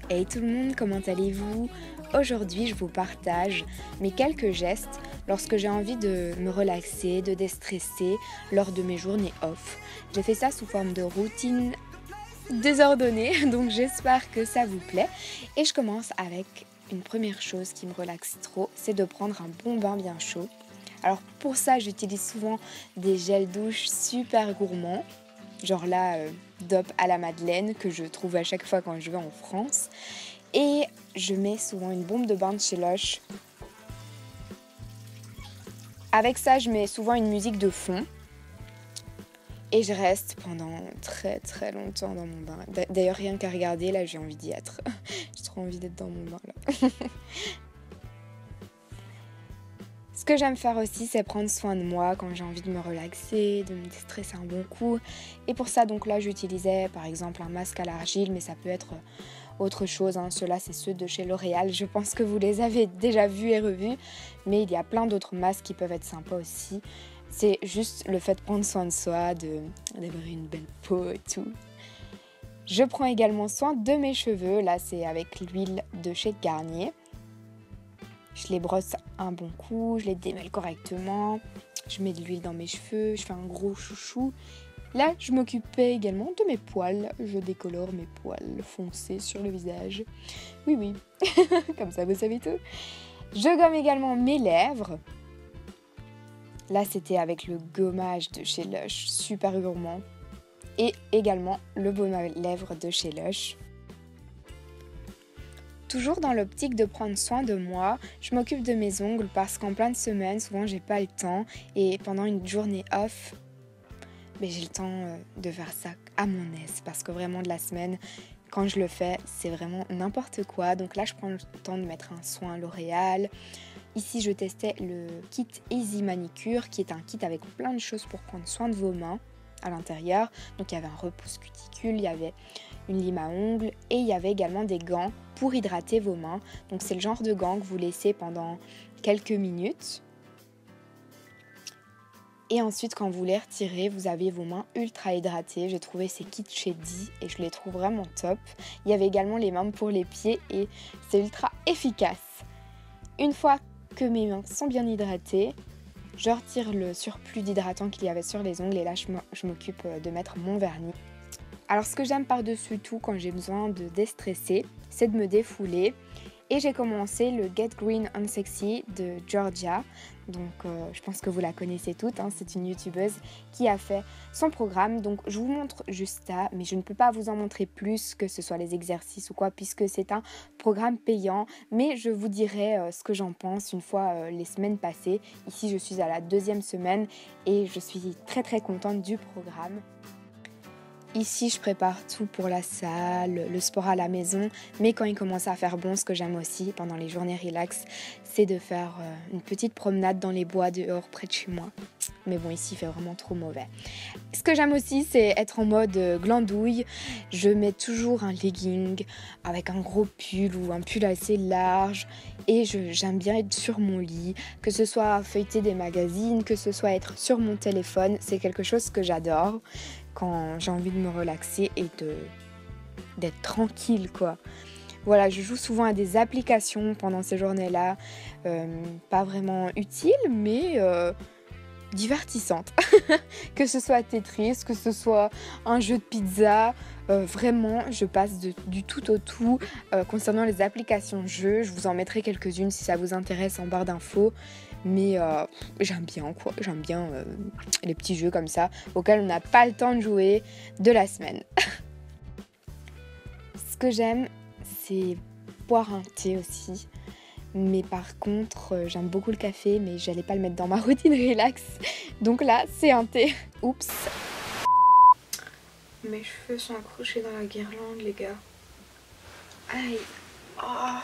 Hey tout le monde, comment allez-vous? Aujourd'hui, je vous partage mes quelques gestes lorsque j'ai envie de me relaxer, de déstresser lors de mes journées off. J'ai fait ça sous forme de routine désordonnée, donc j'espère que ça vous plaît. Et je commence avec une première chose qui me relaxe trop, c'est de prendre un bon bain bien chaud. Alors pour ça, j'utilise souvent des gels douche super gourmands. Genre là, Dop à la Madeleine, que je trouve à chaque fois quand je vais en France. Et je mets souvent une bombe de bain de chez Lush. Avec ça, je mets souvent une musique de fond. Et je reste pendant très très longtemps dans mon bain. D'ailleurs, rien qu'à regarder, là, j'ai envie d'y être. J'ai trop envie d'être dans mon bain, là. Ce que j'aime faire aussi, c'est prendre soin de moi quand j'ai envie de me relaxer, de me déstresser un bon coup. Et pour ça, donc là, j'utilisais par exemple un masque à l'argile, mais ça peut être autre chose. Ceux-là, c'est ceux de chez L'Oréal. Je pense que vous les avez déjà vus et revus, mais il y a plein d'autres masques qui peuvent être sympas aussi. C'est juste le fait de prendre soin de soi, d'avoir une belle peau et tout. Je prends également soin de mes cheveux. Là, c'est avec l'huile de chez Garnier. Je les brosse un bon coup, je les démêle correctement, je mets de l'huile dans mes cheveux, je fais un gros chouchou. Là, je m'occupais également de mes poils, je décolore mes poils foncés sur le visage. Oui, comme ça vous savez tout. Je gomme également mes lèvres. Là, c'était avec le gommage de chez Lush, super gourmand. Et également le baume à lèvres de chez Lush. Toujours dans l'optique de prendre soin de moi, je m'occupe de mes ongles parce qu'en pleine semaine, souvent j'ai pas le temps et pendant une journée off, j'ai le temps de faire ça à mon aise parce que vraiment de la semaine, quand je le fais, c'est vraiment n'importe quoi. Donc là, je prends le temps de mettre un soin L'Oréal. Ici, je testais le kit Easy Manicure qui est un kit avec plein de choses pour prendre soin de vos mains à l'intérieur. Donc il y avait un repousse cuticule, il y avait une lime à ongles et il y avait également des gants pour hydrater vos mains. Donc c'est le genre de gants que vous laissez pendant quelques minutes. Et ensuite quand vous les retirez, vous avez vos mains ultra hydratées. J'ai trouvé ces kits chez Di et je les trouve vraiment top. Il y avait également les mains pour les pieds et c'est ultra efficace. Une fois que mes mains sont bien hydratées, je retire le surplus d'hydratant qu'il y avait sur les ongles et là je m'occupe de mettre mon vernis. Alors ce que j'aime par-dessus tout quand j'ai besoin de déstresser, c'est de me défouler. Et j'ai commencé le Get Green Unsexy de Georgia. Donc je pense que vous la connaissez toutes, c'est une youtubeuse qui a fait son programme. Donc je vous montre juste ça, mais je ne peux pas vous en montrer plus, que ce soit les exercices ou quoi, puisque c'est un programme payant. Mais je vous dirai ce que j'en pense une fois les semaines passées. Ici je suis à la 2e semaine et je suis très très contente du programme. Ici, je prépare tout pour la salle, le sport à la maison, mais quand il commence à faire bon, ce que j'aime aussi pendant les journées relax, c'est de faire une petite promenade dans les bois dehors près de chez moi. Mais bon, ici, il fait vraiment trop mauvais. Ce que j'aime aussi, c'est être en mode glandouille. Je mets toujours un legging avec un gros pull ou un pull assez large. Et j'aime bien être sur mon lit, que ce soit feuilleter des magazines, que ce soit être sur mon téléphone. C'est quelque chose que j'adore quand j'ai envie de me relaxer et d'être tranquille, quoi. Voilà, je joue souvent à des applications pendant ces journées-là, pas vraiment utiles, mais divertissantes. Que ce soit Tetris, que ce soit un jeu de pizza, vraiment, je passe du tout au tout. Concernant les applications jeux, je vous en mettrai quelques-unes si ça vous intéresse en barre d'infos. Mais j'aime bien les petits jeux comme ça auxquels on n'a pas le temps de jouer de la semaine. Ce que j'aime, c'est boire un thé aussi. Mais par contre, j'aime beaucoup le café, mais j'allais pas le mettre dans ma routine relax. Donc là, c'est un thé. Oups. Mes cheveux sont accrochés dans la guirlande, les gars. Aïe. Oh.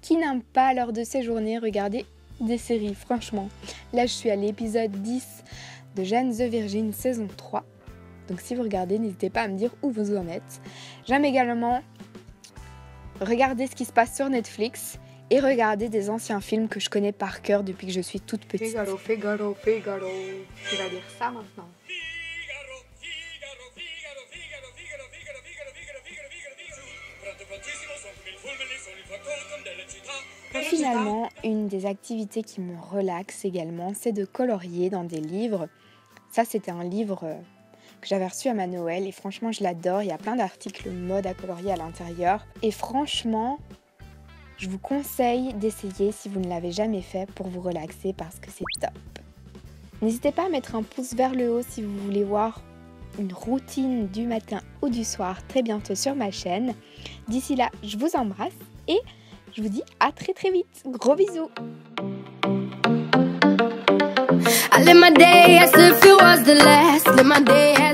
Qui n'aime pas lors de ces journées regarder des séries, franchement. Là, je suis à l'épisode 10 de Jeanne the Virgin saison 3. Donc si vous regardez, n'hésitez pas à me dire où vous en êtes. J'aime également regarder ce qui se passe sur Netflix et regarder des anciens films que je connais par cœur depuis que je suis toute petite. Figaro, Figaro, Figaro. Tu vas dire ça maintenant. Finalement, une des activités qui me relaxe également, c'est de colorier dans des livres. Ça, c'était un livre que j'avais reçu à ma Noël et franchement, je l'adore. Il y a plein d'articles mode à colorier à l'intérieur. Et franchement, je vous conseille d'essayer si vous ne l'avez jamais fait pour vous relaxer parce que c'est top. N'hésitez pas à mettre un pouce vers le haut si vous voulez voir une routine du matin ou du soir très bientôt sur ma chaîne. D'ici là, je vous embrasse et je vous dis à très vite. Gros bisous. I live my day as if it was the last. Live my day as